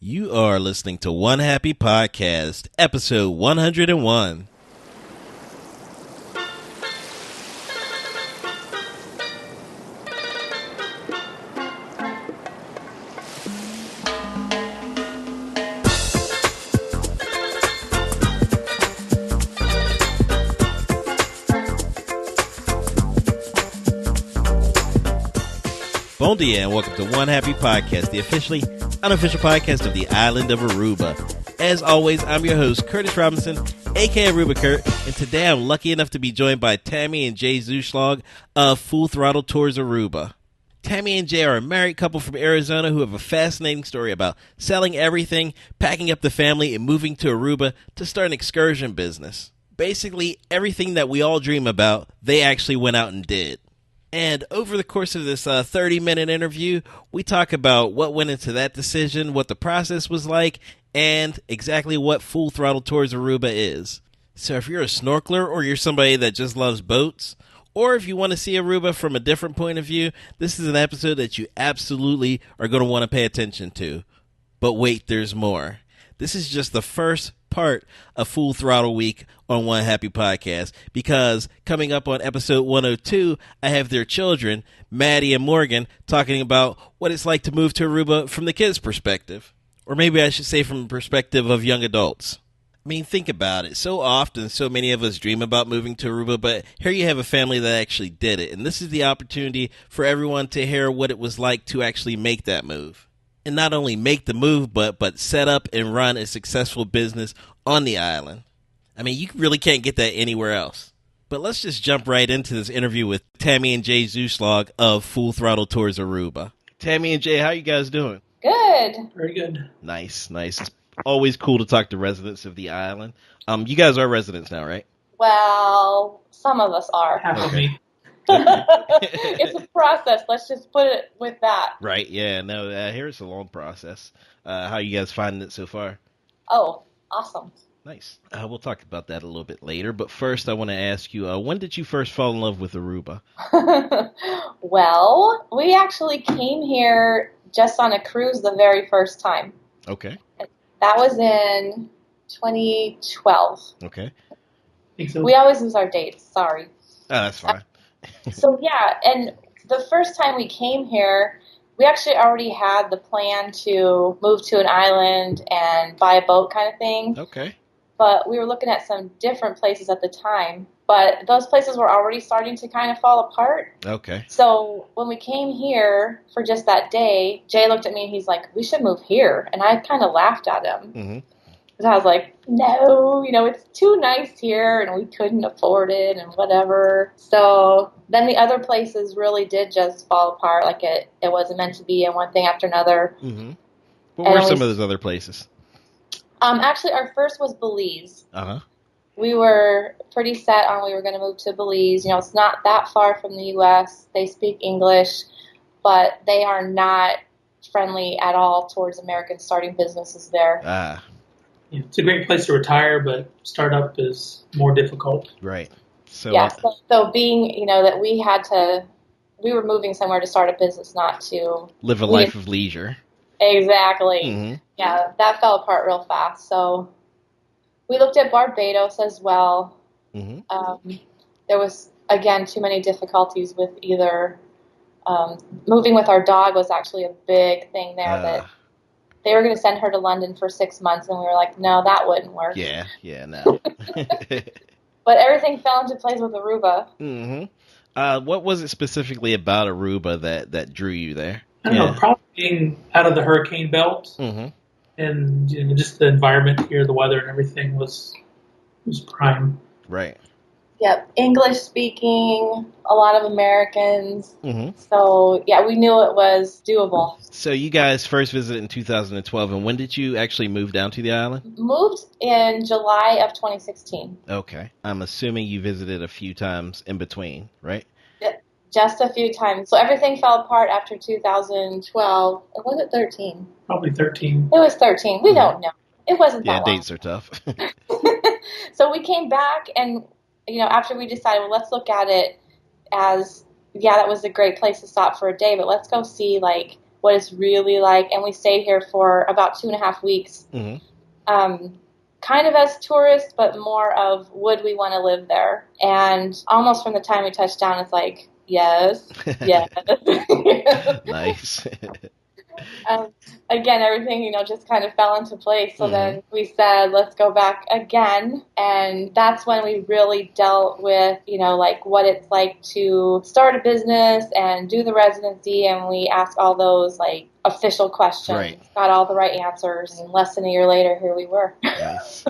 You are listening to One Happy Podcast, episode 101. Bon dia and welcome to One Happy Podcast, the officially unofficial podcast of the island of Aruba. As always, I'm your host, Curtis Robinson, aka Aruba Kurt, and today I'm lucky enough to be joined by Tammy and Jay Zuschlag of Throttle Tours Aruba. Tammy and Jay are a married couple from Arizona who have a fascinating story about selling everything, packing up the family, and moving to Aruba to start an excursion business. Basically, everything that we all dream about, they actually went out and did. And over the course of this 30-minute interview, we talk about what went into that decision, what the process was like, and exactly what Full Throttle Tours Aruba is. So if you're a snorkeler or you're somebody that just loves boats, or if you want to see Aruba from a different point of view, this is an episode that you absolutely are going to want to pay attention to. But wait, there's more. This is just the first part of Full Throttle Week on One Happy Podcast, because coming up on episode 102, I have their children, Maddie and Morgan, talking about what it's like to move to Aruba from the kids' perspective. Or maybe I should say from the perspective of young adults. I mean, think about it. So often, so many of us dream about moving to Aruba, but here you have a family that actually did it. And this is the opportunity for everyone to hear what it was like to actually make that move. And not only make the move, but set up and run a successful business on the island. I mean, you really can't get that anywhere else. But let's just jump right into this interview with Tammy and Jay Zuschlag of Full Throttle Tours Aruba. Tammy and Jay, how you guys doing? Good. Very good. Nice. It's always cool to talk to residents of the island. You guys are residents now, right? Well, some of us are. Half of me. It's a process. Let's just put it with that. Right, yeah. No, here it's a long process. How you guys finding it so far? Oh, awesome. Nice. We'll talk about that a little bit later. But first, I want to ask you, when did you first fall in love with Aruba? Well, we actually came here just on a cruise the very first time. Okay. That was in 2012. Okay. Think so. We always lose our dates. Sorry. Oh, that's fine. So, yeah, and the first time we came here, we actually already had the plan to move to an island and buy a boat kind of thing. Okay. But we were looking at some different places at the time. But those places were already starting to kind of fall apart. Okay. So when we came here for just that day, Jay looked at me and he's like, we should move here. And I kind of laughed at him. Mm-hmm. Because I was like, no, it's too nice here and we couldn't afford it and whatever. So then the other places really did just fall apart. Like it wasn't meant to be, and one thing after another. Mm-hmm. What were some of those other places? Actually, our first was Belize. Uh-huh. We were pretty set on we were going to move to Belize. It's not that far from the U.S. They speak English, but they are not friendly at all towards Americans starting businesses there. Ah. Yeah, it's a great place to retire, but startup is more difficult. Right. So, yeah, so being, that we were moving somewhere to start a business, not to live a life of leisure. Exactly. Mm-hmm. Yeah, that fell apart real fast. So we looked at Barbados as well. Mm-hmm. There was, again, too many difficulties with either moving with our dog was actually a big thing there that they were going to send her to London for 6 months, and we were like, no, that wouldn't work. Yeah, no. But everything fell into place with Aruba. Mm-hmm. What was it specifically about Aruba that drew you there? I don't know, probably being out of the hurricane belt, and just the environment here, the weather and everything was prime. Right. Yep, English speaking, a lot of Americans. Mm-hmm. So, yeah, we knew it was doable. So you guys first visited in 2012, and when did you actually move down to the island? Moved in July of 2016. Okay. I'm assuming you visited a few times in between, right? Just a few times. So everything fell apart after 2012. Or was it 13? Probably 13. It was 13. We don't know. It wasn't that long. Yeah, dates are tough. So we came back and, after we decided, well, let's look at it as, yeah, that was a great place to stop for a day, but let's go see, what it's really like. And we stayed here for about 2.5 weeks. Kind of as tourists, but more of would we want to live there? And almost from the time we touched down, it's like, yes, yes. Nice. Again, everything, just kind of fell into place. So then we said, let's go back again. And that's when we really dealt with, like what it's like to start a business and do the residency. And we asked all those like official questions, right. Got all the right answers. And less than a year later, here we were. Nice.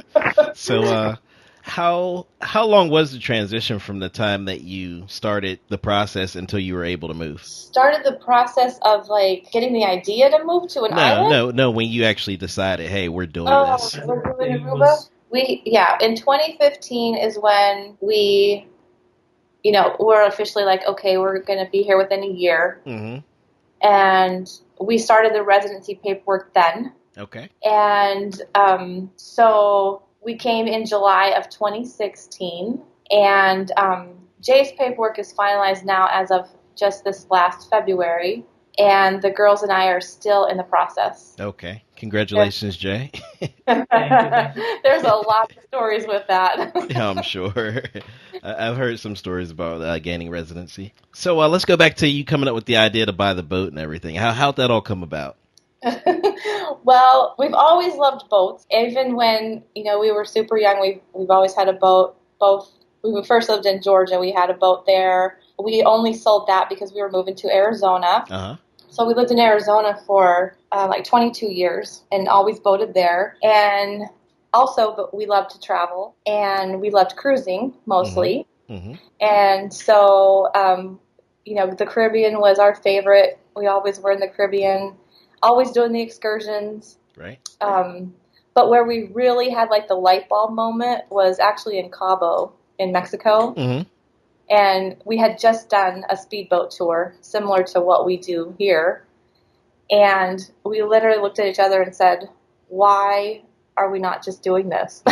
So, how long was the transition from the time that you started the process until you were able to move? Started the process of like getting the idea to move to an island? No, when you actually decided, hey, we're doing this. We're doing Aruba? In 2015 is when we, we're officially like, okay, we're going to be here within a year. And we started the residency paperwork then. Okay. And so we came in July of 2016, and Jay's paperwork is finalized now as of just this last February, and the girls and I are still in the process. Okay. Congratulations, Jay. There's a lot of stories with that. Yeah, I'm sure. I've heard some stories about gaining residency. So let's go back to you coming up with the idea to buy the boat and everything. How'd that all come about? Well, we've always loved boats. Even when, we were super young, we've always had a boat. Both when we first lived in Georgia, we had a boat there. We only sold that because we were moving to Arizona. So we lived in Arizona for like 22 years and always boated there. And also, but we loved to travel and we loved cruising mostly. And so, the Caribbean was our favorite. We always were in the Caribbean. Always doing the excursions. Right. But where we really had like the light bulb moment was actually in Cabo in Mexico. And we had just done a speedboat tour similar to what we do here. And we literally looked at each other and said, why are we not just doing this?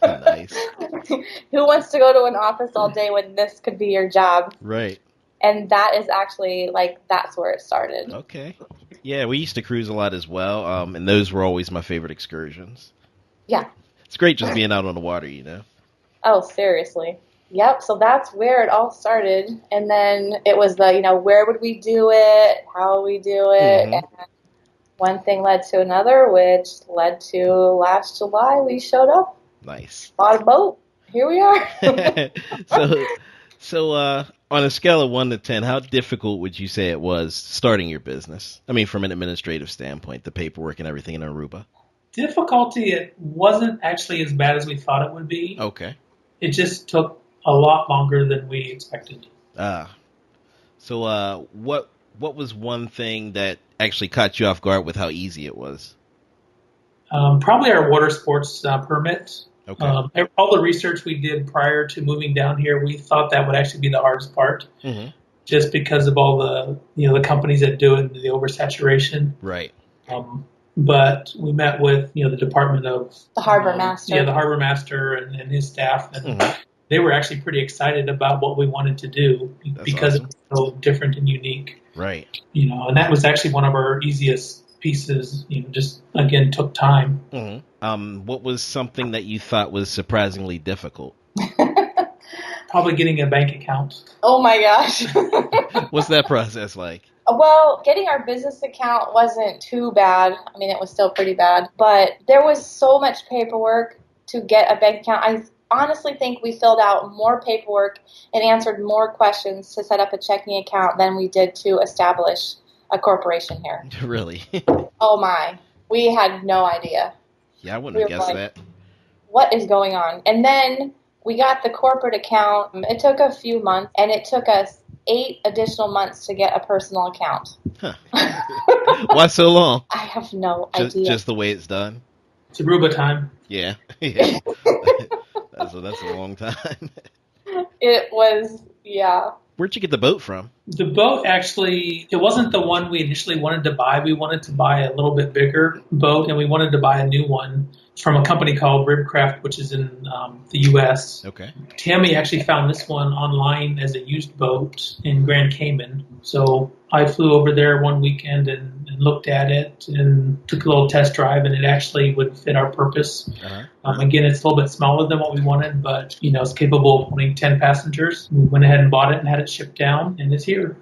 Nice. Who wants to go to an office all day when this could be your job? Right. And that is actually that's where it started. Okay. Yeah, we used to cruise a lot as well, and those were always my favorite excursions. Yeah. It's great just being out on the water, Oh, seriously. Yep, so that's where it all started. And then it was where would we do it, how would we do it, and one thing led to another, which led to last July we showed up. Nice. Bought a boat. Here we are. So, on a scale of 1 to 10, how difficult would you say it was starting your business? I mean, from an administrative standpoint, the paperwork and everything in Aruba. Difficulty, it wasn't actually as bad as we thought it would be. Okay. It just took a lot longer than we expected. So what was one thing that actually caught you off guard with how easy it was? Probably our water sports permit. Okay. All the research we did prior to moving down here, we thought that would actually be the hardest part, just because of all the the companies that do it, the oversaturation. Right. But we met with the Department of the Harbor Master. Yeah, the Harbor Master and his staff, and they were actually pretty excited about what we wanted to do because awesome. It was so different and unique. Right. And that was actually one of our easiest pieces. Just again took time. What was something that you thought was surprisingly difficult? Probably getting a bank account. Oh my gosh. What's that process like? Well, getting our business account wasn't too bad. I mean, it was still pretty bad. But there was so much paperwork to get a bank account. I honestly think we filled out more paperwork and answered more questions to set up a checking account than we did to establish a corporation here. Really? Oh my. We had no idea. Yeah, I wouldn't have guessed that. What is going on? And then we got the corporate account. It took a few months, and it took us 8 additional months to get a personal account. Huh. Why so long? I have no idea. Just the way it's done? It's Aruba time. Yeah. That's a long time. It was, yeah. Where'd you get the boat from? The boat actually, it wasn't the one we initially wanted to buy. We wanted to buy a little bit bigger boat, and we wanted to buy a new one from a company called Ribcraft, which is in the U.S. Okay. Tammy actually found this one online as a used boat in Grand Cayman. So I flew over there one weekend and and looked at it and took a little test drive, and it actually would fit our purpose. Again, it's a little bit smaller than what we wanted, but it's capable of holding 10 passengers. We went ahead and bought it and had it shipped down, and it's here.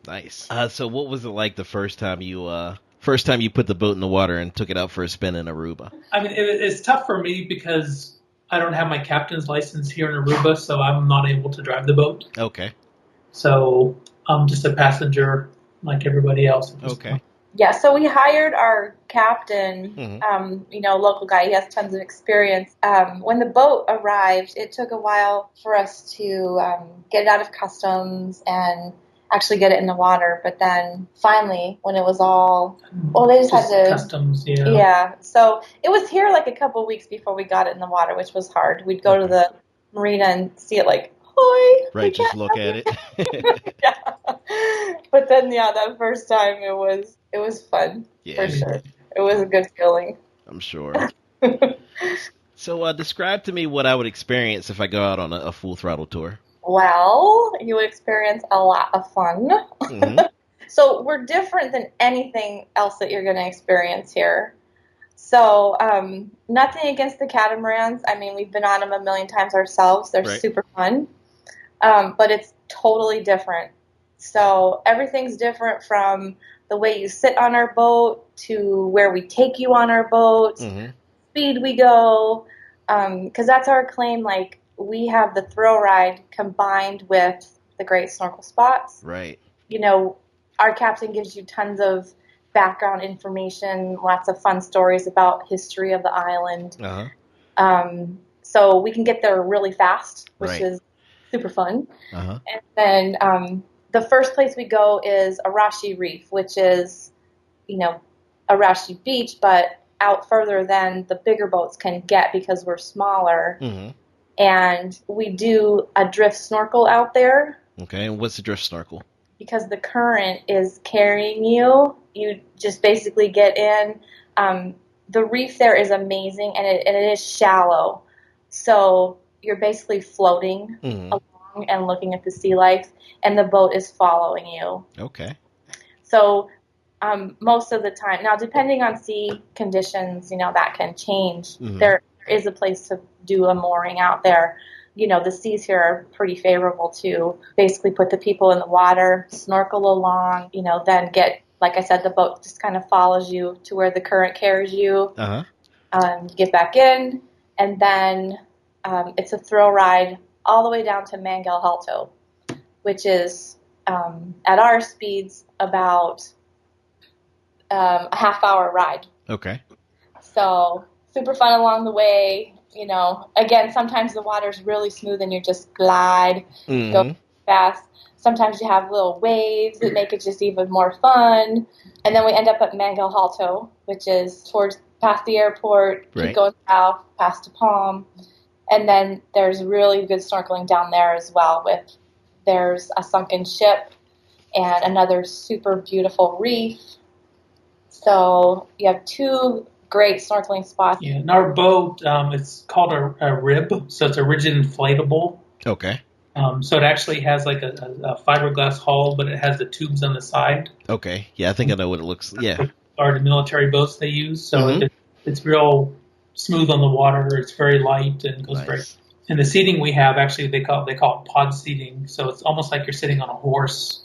Nice. So what was it like the first time you put the boat in the water and took it out for a spin in Aruba? I mean, it's tough for me because I don't have my captain's license here in Aruba, so I'm not able to drive the boat. Okay. So I'm just a passenger like everybody else. Okay. Yeah, so we hired our captain, local guy. He has tons of experience. When the boat arrived, it took a while for us to get it out of customs and actually get it in the water. But then finally, when it was all, they just had to customs. Yeah. Yeah. So it was here like a couple weeks before we got it in the water, which was hard. We'd go to the marina and see it like, hoi. Right, just look at it. Yeah. But then, that first time it was fun, for sure. It was a good feeling. I'm sure. So describe to me what I would experience if I go out on a full throttle tour. Well, you would experience a lot of fun. Mm-hmm. So we're different than anything else that you're going to experience here. So nothing against the catamarans. I mean, we've been on them a million times ourselves. They're super fun. But it's totally different. So everything's different from the way you sit on our boat to where we take you on our boat, speed we go, because that's our claim. Like, we have the thrill ride combined with the great snorkel spots. Right. Our captain gives you tons of background information, lots of fun stories about history of the island. So we can get there really fast, which is super fun. And then the first place we go is Arashi Reef, which is, Arashi Beach, but out further than the bigger boats can get because we're smaller. And we do a drift snorkel out there. Okay, and what's the drift snorkel? Because the current is carrying you. You just basically get in. The reef there is amazing, and it is shallow. So you're basically floating along and looking at the sea life, and the boat is following you. Okay. So most of the time, now depending on sea conditions, that can change. There is a place to do a mooring out there. The seas here are pretty favorable to basically put the people in the water, snorkel along, then get, like I said, the boat just kind of follows you to where the current carries you. Get back in, and then it's a thrill ride all the way down to Mangal Halto, which is at our speeds about a half-hour ride. Okay. So super fun along the way. Again, sometimes the water's really smooth and you just glide, go fast. Sometimes you have little waves that make it just even more fun. And then we end up at Mangal Halto, which is towards past the airport, keep going south, past Palm. And then there's really good snorkeling down there as well. There's a sunken ship and another super beautiful reef. So you have two great snorkeling spots. Yeah, and our boat, it's called a rib, so it's a rigid inflatable. Okay. So it actually has like a fiberglass hull, but it has the tubes on the side. Okay. Yeah, I think I know what it looks. Yeah. Are the military boats they use, so it's real smooth on the water. It's very light and goes very. And the seating we have, actually, they call it pod seating. So it's almost like you're sitting on a horse,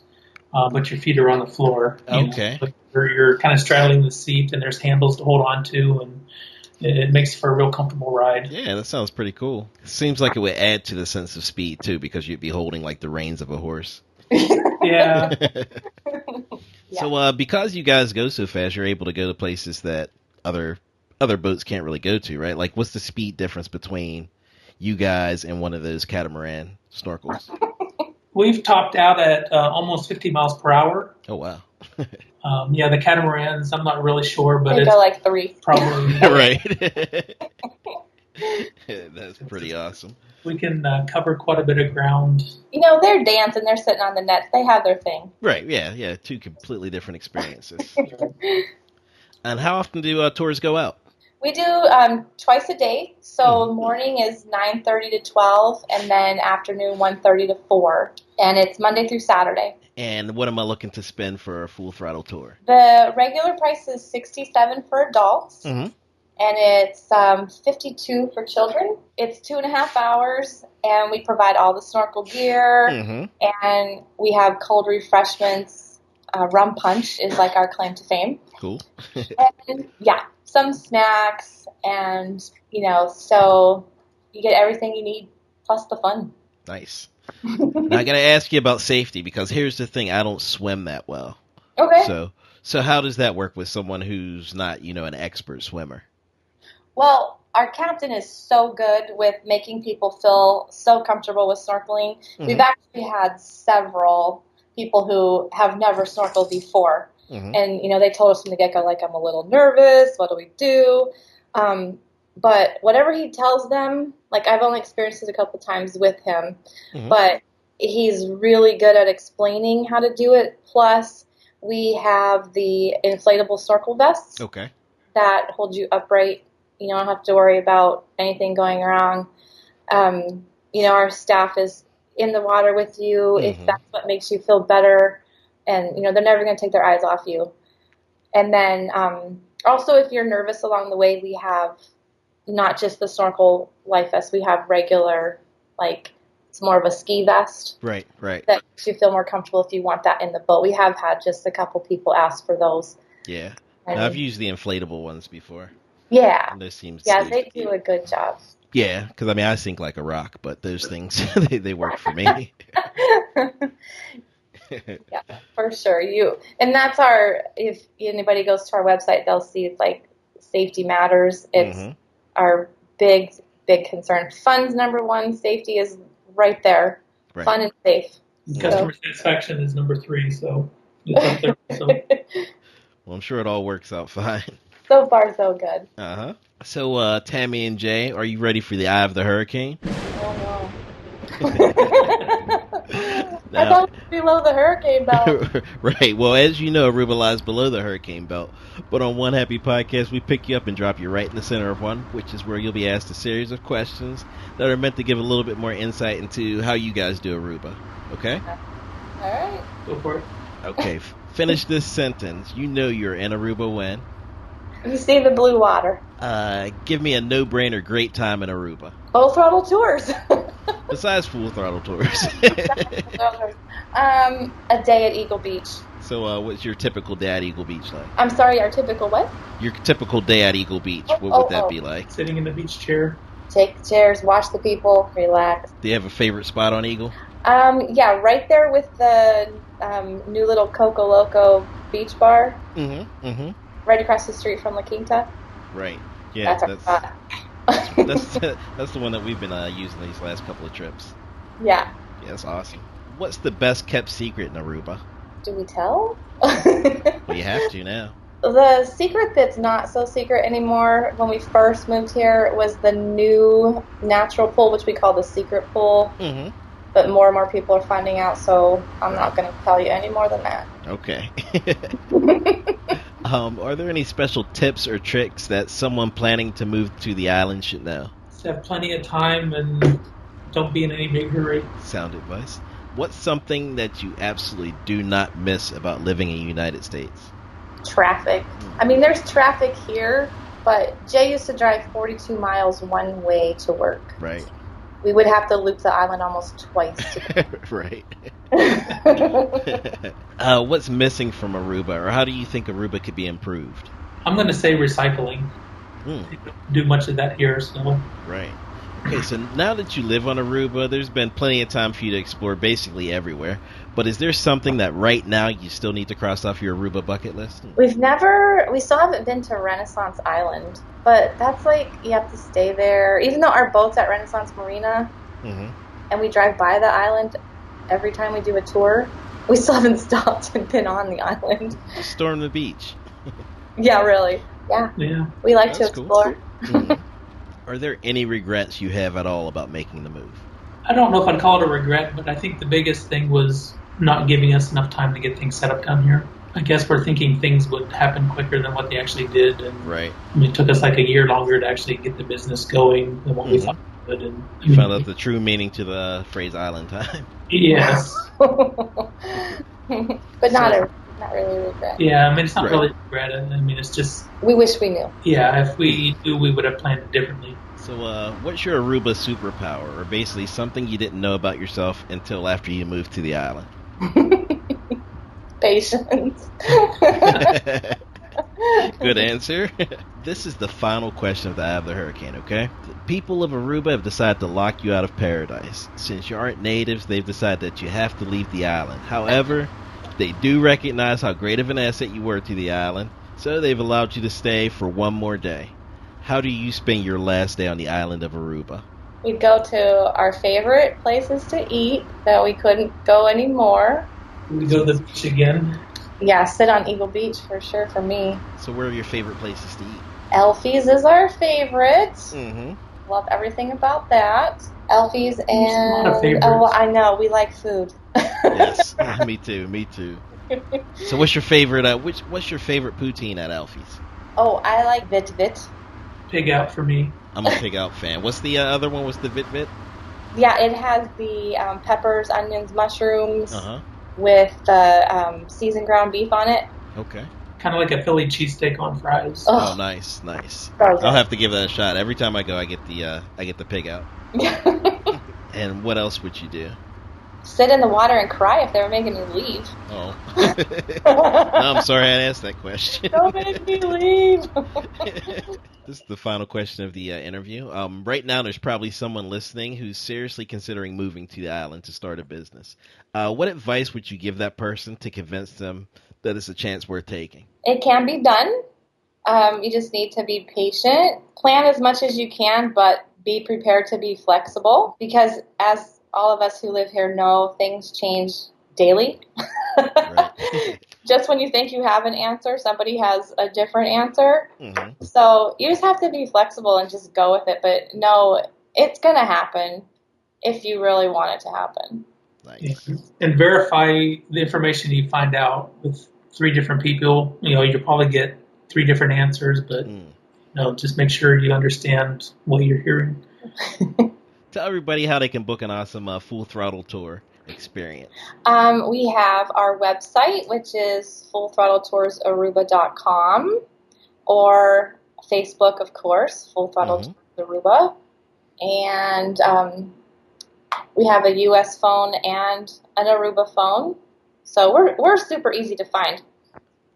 but your feet are on the floor. Okay. You're kind of straddling the seat, and there's handles to hold on to, and it makes for a real comfortable ride. Yeah, that sounds pretty cool. Seems like it would add to the sense of speed, too, because you'd be holding, like, the reins of a horse. Yeah. So because you guys go so fast, you're able to go to places that other boats can't really go to, right? Like, what's the speed difference between you guys and one of those catamaran snorkels? We've topped out at almost 50 miles per hour. Oh, wow. The catamarans, I'm not really sure, but it's go like 3. Probably. Right. That's pretty awesome. We can cover quite a bit of ground. They're dancing, they're sitting on the nets, they have their thing. Right, yeah, two completely different experiences. And how often do tours go out? We do twice a day. So morning is 9:30 to 12, and then afternoon 1:30 to 4. And it's Monday through Saturday. And what am I looking to spend for a full throttle tour? The regular price is $67 for adults, Mm-hmm. and it's $52 for children. It's 2.5 hours, and we provide all the snorkel gear, Mm-hmm. and we have cold refreshments. Rum punch is like our claim to fame. Cool. And, yeah, some snacks, and, so you get everything you need, plus the fun. Nice. Now I got to ask you about safety, because here's the thing. I don't swim that well. Okay. So how does that work with someone who's not, an expert swimmer? Well, our captain is so good with making people feel so comfortable with snorkeling. Mm-hmm. We've actually had several people who have never snorkeled before. Mm-hmm. And, they told us from the get-go, like, I'm a little nervous. What do we do? But whatever he tells them, like, I've only experienced it a couple times with him, mm-hmm. but he's really good at explaining how to do it. Plus, we have the inflatable snorkel vests that hold you upright. You don't have to worry about anything going wrong. Our staff is in the water with you if that's what makes you feel better. And, they're never going to take their eyes off you. And then also, if you're nervous along the way, we have not just the snorkel life vest. We have regular, like, it's more of a ski vest. Right. That makes you feel more comfortable if you want that in the boat. We have had just a couple people ask for those. Yeah. I've used the inflatable ones before. Yeah. And those seems they do a good job. Yeah, because, I sink like a rock, but those things, they work for me. Yeah, for sure. And that's if anybody goes to our website, they'll see, like, Safety Matters. It's our big concern. Fun's number one. Safety is right there. Right. Fun and safe. Customer satisfaction is number 3, so it's up there. So. Well, I'm sure it all works out fine. So far, so good. Uh-huh. So, Tammy and Jay, are you ready for the eye of the hurricane? Oh, no. I thought it was below the hurricane belt. Right. Well, as you know, Aruba lies below the hurricane belt. But on One Happy Podcast, we pick you up and drop you right in the center of one, which is where you'll be asked a series of questions that are meant to give a little bit more insight into how you guys do Aruba. Okay? All right. Go for it. Okay. Finish this sentence. You know you're in Aruba when? You see the blue water. Give me a no-brainer great time in Aruba. Full Throttle Tours. Besides Full Throttle Tours. A day at Eagle Beach. So what's your typical day at Eagle Beach like? I'm sorry, our typical what? Your typical day at Eagle Beach. What would that be like? Sitting in the beach chair. Take the chairs, watch the people, relax. Do you have a favorite spot on Eagle? Yeah, right there with the new little Coco Loco beach bar. Mm-hmm. Right across the street from La Quinta. Right. Yeah, that's our spot. That's the one that we've been using these last couple of trips. Yeah. Yeah, that's awesome. What's the best kept secret in Aruba? Do we tell? Well, you have to now. The secret that's not so secret anymore when we first moved here was the new natural pool, which we call the secret pool. Mm-hmm. But more and more people are finding out, so I'm not going to tell you any more than that. Okay. Are there any special tips or tricks that someone planning to move to the island should know? Just have plenty of time and don't be in any big hurry. Sound advice. What's something that you absolutely do not miss about living in the United States? Traffic. I mean, there's traffic here, but Jay used to drive 42 miles one way to work. Right. We would have to loop the island almost twice. Right. What's missing from Aruba, or how do you think Aruba could be improved? I'm going to say recycling. Do much of that here, so. Right. Okay, so now that you live on Aruba, there's been plenty of time for you to explore basically everywhere. But is there something that right now you still need to cross off your Aruba bucket list? We still haven't been to Renaissance Island, but that's like, you have to stay there. Even though our boat's at Renaissance Marina, and we drive by the island every time we do a tour, we still haven't stopped and been on the island. Storm the beach. Yeah, really. Yeah. We like to explore. Cool. Are there any regrets you have at all about making the move? I don't know if I'd call it a regret, but I think the biggest thing was not giving us enough time to get things set up down here. I guess we're thinking things would happen quicker than what they actually did. And right. I mean, it took us like a year longer to actually get the business going than what we thought it would. And you found out the true meaning to the phrase island time. Yes. But not really a regret. Yeah, I mean, it's not really regret. I mean, it's just... We wish we knew. Yeah, if we knew, we would have planned it differently. So, what's your Aruba superpower, or basically something you didn't know about yourself until after you moved to the island? Patience. Good answer. This is the final question of the Eye of the Hurricane, okay? The people of Aruba have decided to lock you out of paradise. Since you aren't natives, they've decided that you have to leave the island. However, they do recognize how great of an asset you were to the island, so they've allowed you to stay for one more day. How do you spend your last day on the island of Aruba? We'd go to our favorite places to eat that we couldn't go anymore. We'd go to the beach again. Yeah, sit on Eagle Beach for sure for me. So where are your favorite places to eat? Elfie's is our favorite. Mm-hmm. Love everything about that. Elfie's and... A lot of favorites. Oh, I know. We like food. Yes, me too. So what's your favorite, what's your favorite poutine at Elfie's? Oh, I like Vit Vit. Pig out for me. I'm a Pig Out fan. What's the other one? What's the Vit Vit? Yeah, it has the peppers, onions, mushrooms with the seasoned ground beef on it. Okay. Kind of like a Philly cheesesteak on fries. Oh, nice. I'll have to give that a shot. Every time I go, I get the Pig Out. And what else would you do? Sit in the water and cry if they were making me leave. Oh. No, I'm sorry I asked that question. Don't make me leave. This is the final question of the interview. Right now, there's probably someone listening who's seriously considering moving to the island to start a business. What advice would you give that person to convince them that it's a chance worth taking? It can be done. You just need to be patient. Plan as much as you can, but be prepared to be flexible, because as all of us who live here know, things change daily. Right. Just when you think you have an answer, somebody has a different answer. Mm-hmm. So you just have to be flexible and just go with it. But no, it's going to happen if you really want it to happen. Nice. And verify the information you find out with 3 different people. You'll probably get 3 different answers, but just make sure you understand what you're hearing. Tell everybody how they can book an awesome Full Throttle Tour experience. We have our website, which is fullthrottletoursAruba.com, or Facebook, of course, Full Throttle Tours Aruba. And we have a U.S. phone and an Aruba phone. So we're super easy to find.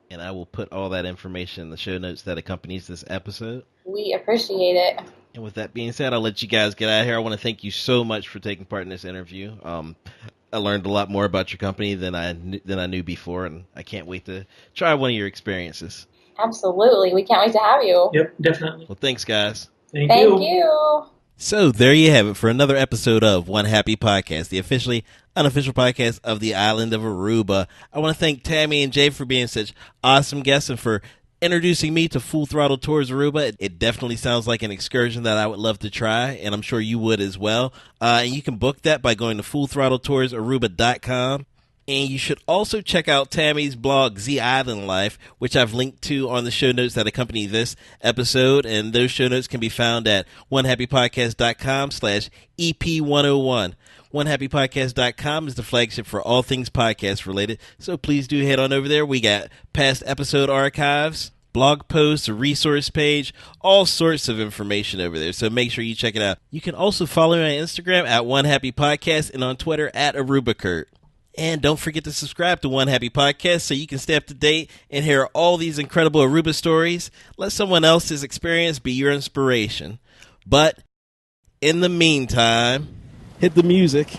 And I will put all that information in the show notes that accompanies this episode. We appreciate it. And with that being said, I'll let you guys get out of here. I want to thank you so much for taking part in this interview. I learned a lot more about your company than I knew before, and I can't wait to try one of your experiences. Absolutely. We can't wait to have you. Yep, definitely. Well, thanks, guys. Thank you. So there you have it for another episode of One Happy Podcast, the officially unofficial podcast of the island of Aruba. I want to thank Tammy and Jay for being such awesome guests and for introducing me to Full Throttle Tours Aruba. It definitely sounds like an excursion that I would love to try, and I'm sure you would as well. And you can book that by going to fullthrottletoursAruba.com. And you should also check out Tammy's blog, Z Island Life, which I've linked to on the show notes that accompany this episode. And those show notes can be found at onehappypodcast.com/EP101. OneHappyPodcast.com is the flagship for all things podcast related. So please do head on over there. We got past episode archives, blog posts, a resource page, all sorts of information over there. So make sure you check it out. You can also follow me on Instagram at OneHappyPodcast and on Twitter at ArubaKurt. And don't forget to subscribe to One Happy Podcast so you can stay up to date and hear all these incredible Aruba stories. Let someone else's experience be your inspiration. But in the meantime, hit the music.